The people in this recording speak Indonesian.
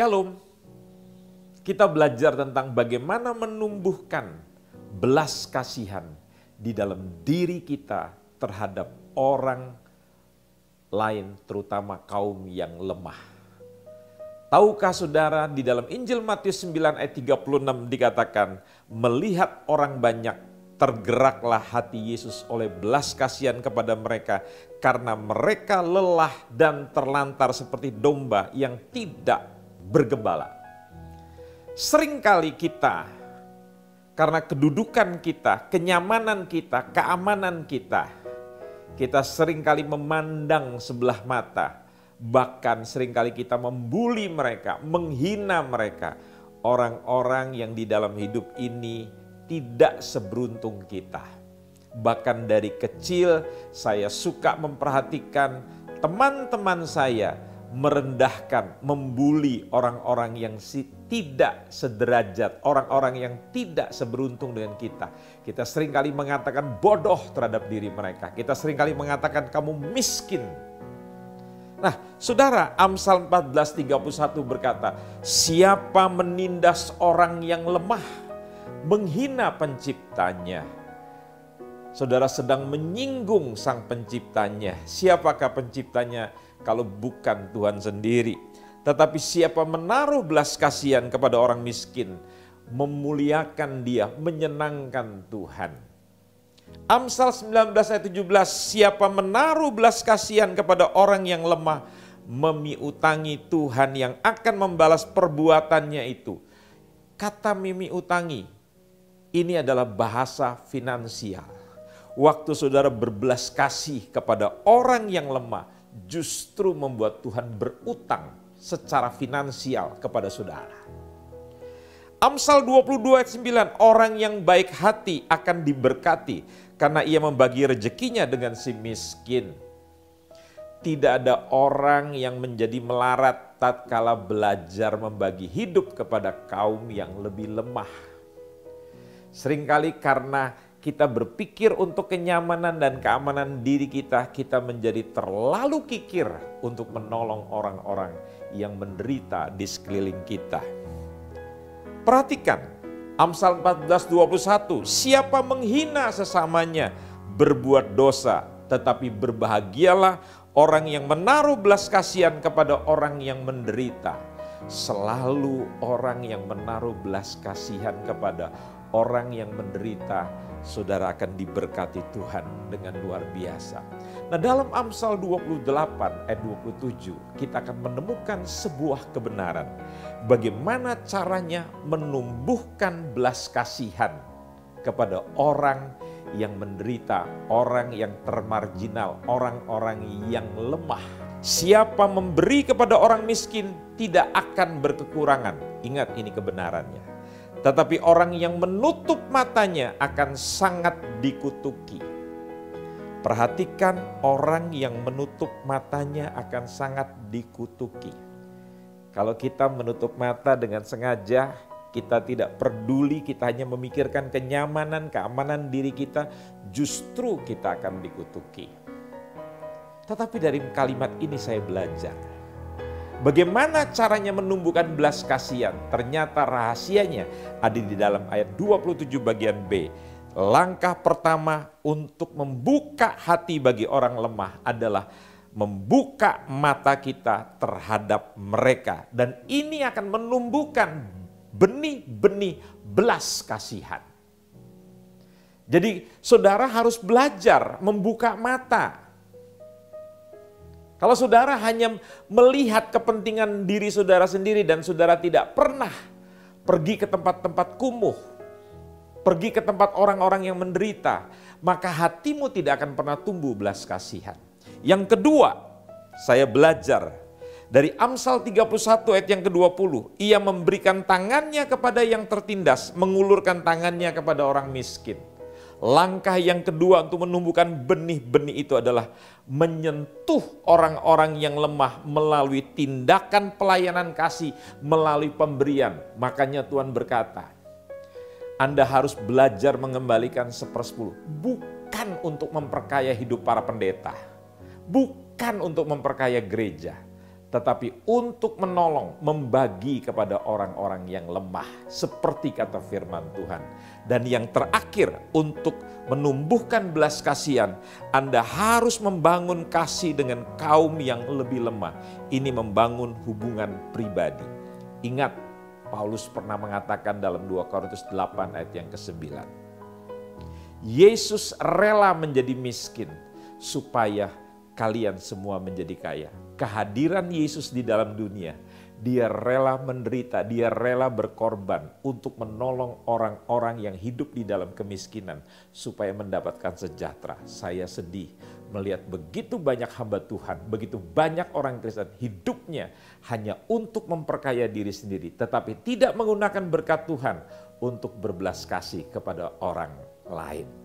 Shalom, kita belajar tentang bagaimana menumbuhkan belas kasihan di dalam diri kita terhadap orang lain, terutama kaum yang lemah. Tahukah saudara, di dalam Injil Matius 9 ayat 36 dikatakan, melihat orang banyak, tergeraklah hati Yesus oleh belas kasihan kepada mereka, karena mereka lelah dan terlantar seperti domba yang tidak bergembala. Seringkali kita, karena kedudukan kita, kenyamanan kita, keamanan kita seringkali memandang sebelah mata, bahkan seringkali kita membuli mereka, menghina mereka. Orang-orang yang di dalam hidup ini tidak seberuntung kita. Bahkan dari kecil saya suka memperhatikan teman-teman saya merendahkan, membuli orang-orang yang tidak sederajat, orang-orang yang tidak seberuntung dengan kita. Kita seringkali mengatakan bodoh terhadap diri mereka. Kita seringkali mengatakan kamu miskin. Nah, saudara, Amsal 14:31 berkata, siapa menindas orang yang lemah, menghina penciptanya. Saudara sedang menyinggung sang penciptanya. Siapakah penciptanya kalau bukan Tuhan sendiri? Tetapi siapa menaruh belas kasihan kepada orang miskin, memuliakan dia, menyenangkan Tuhan. Amsal 19 ayat 17, siapa menaruh belas kasihan kepada orang yang lemah, memiutangi Tuhan yang akan membalas perbuatannya itu. Kata memiutangi, ini adalah bahasa finansial. Waktu saudara berbelas kasih kepada orang yang lemah, justru membuat Tuhan berutang secara finansial kepada saudara. Amsal 22 ayat 9, orang yang baik hati akan diberkati karena ia membagi rezekinya dengan si miskin. Tidak ada orang yang menjadi melarat tatkala belajar membagi hidup kepada kaum yang lebih lemah. Seringkali karena kita berpikir untuk kenyamanan dan keamanan diri kita, kita menjadi terlalu kikir untuk menolong orang-orang yang menderita di sekeliling kita. Perhatikan Amsal 14:21, siapa menghina sesamanya berbuat dosa, tetapi berbahagialah orang yang menaruh belas kasihan kepada orang yang menderita. Selalu orang yang menaruh belas kasihan kepada orang yang menderita, saudara akan diberkati Tuhan dengan luar biasa. Nah, dalam Amsal 28 ayat 27 kita akan menemukan sebuah kebenaran. Bagaimana caranya menumbuhkan belas kasihan kepada orang yang menderita, orang yang termarginal, orang-orang yang lemah. Siapa memberi kepada orang miskin tidak akan berkekurangan. Ingat, ini kebenarannya. Tetapi orang yang menutup matanya akan sangat dikutuki. Perhatikan, orang yang menutup matanya akan sangat dikutuki. Kalau kita menutup mata dengan sengaja, kita tidak peduli, kita hanya memikirkan kenyamanan, keamanan diri kita, justru kita akan dikutuki. Tetapi dari kalimat ini saya belajar. Bagaimana caranya menumbuhkan belas kasihan? Ternyata rahasianya ada di dalam ayat 27 bagian B. Langkah pertama untuk membuka hati bagi orang lemah adalah membuka mata kita terhadap mereka. Dan ini akan menumbuhkan benih-benih belas kasihan. Jadi saudara harus belajar membuka mata. Kalau saudara hanya melihat kepentingan diri saudara sendiri dan saudara tidak pernah pergi ke tempat-tempat kumuh, pergi ke tempat orang-orang yang menderita, maka hatimu tidak akan pernah tumbuh belas kasihan. Yang kedua, saya belajar dari Amsal 31 ayat yang ke-20. Ia memberikan tangannya kepada yang tertindas, mengulurkan tangannya kepada orang miskin. Langkah yang kedua untuk menumbuhkan benih-benih itu adalah menyentuh orang-orang yang lemah melalui tindakan pelayanan kasih, melalui pemberian. Makanya Tuhan berkata, Anda harus belajar mengembalikan 1/10. Bukan untuk memperkaya hidup para pendeta. Bukan untuk memperkaya gereja. tetapi untuk menolong, membagi kepada orang-orang yang lemah, seperti kata firman Tuhan. Dan yang terakhir, untuk menumbuhkan belas kasihan, Anda harus membangun kasih dengan kaum yang lebih lemah. Ini membangun hubungan pribadi. Ingat, Paulus pernah mengatakan dalam 2 Korintus 8 ayat yang ke-9. Yesus rela menjadi miskin supaya kalian semua menjadi kaya. Kehadiran Yesus di dalam dunia, dia rela menderita, dia rela berkorban untuk menolong orang-orang yang hidup di dalam kemiskinan supaya mendapatkan sejahtera. Saya sedih melihat begitu banyak hamba Tuhan, begitu banyak orang Kristen hidupnya hanya untuk memperkaya diri sendiri, tetapi tidak menggunakan berkat Tuhan untuk berbelas kasih kepada orang lain.